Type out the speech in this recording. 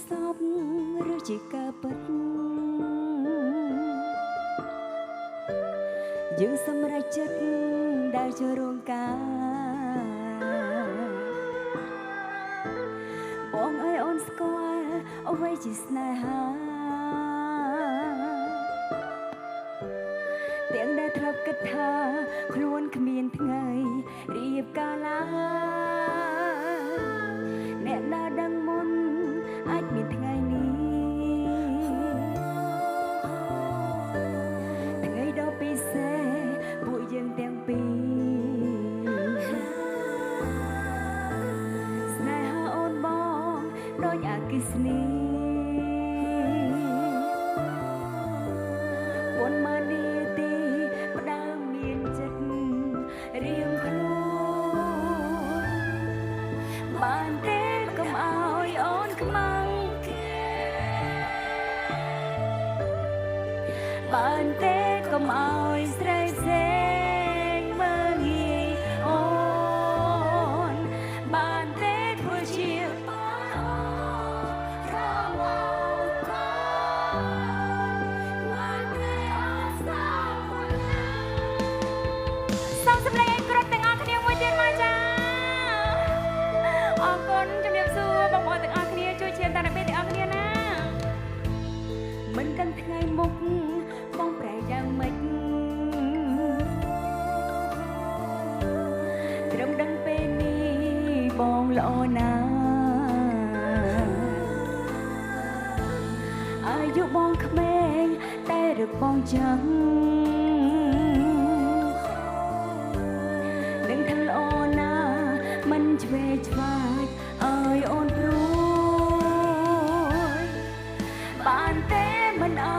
សពឬជាការពិតយើងសម្រេចចិត្តដែលចូលរងការបងអើយអូនស្គាល់អ្វីជាស្នេហាទាំងដែលធ្លាប់គិតថាខ្លួនគ្មានថ្ងៃរៀបការឡើយអ្នកណាដឹងមុនអាចមានថ្ងៃនេះថ្ងៃដ៏ពិសេសពួកយើងទាំងពីរស្នេហាអូនបងដូចអគ្គិសនីប៉ុន្មាននាទីផ្ដើមមានចិត្តរៀងខ្លួនបានទេកុំឲ្យអូនខ្មាំងបានទេកុំឲ្យស្រីផ្សេងមើលងាយអូនបានទេធ្វើជាសូមសម្លេងឲ្យគ្រប់ទាំងអស់គ្នាមួយទៀតមកចាអរគុណជំរាបសួរបងប្អូនទាំងអស់គ្នាជួយឈាមតាំងពីទាំងអស់គ្នាណាមិនដឹងថ្ងៃមុខបងប្រែយ៉ាងម៉េចត្រឹមដឹងពេលនេះបងល្អណាអាយុបងក្មេងតែរឹកបងចាំនឹងថាល្អណាមិនឆ្វេងឆ្វាយឲ្យអូនព្រួយបានទេមិនអ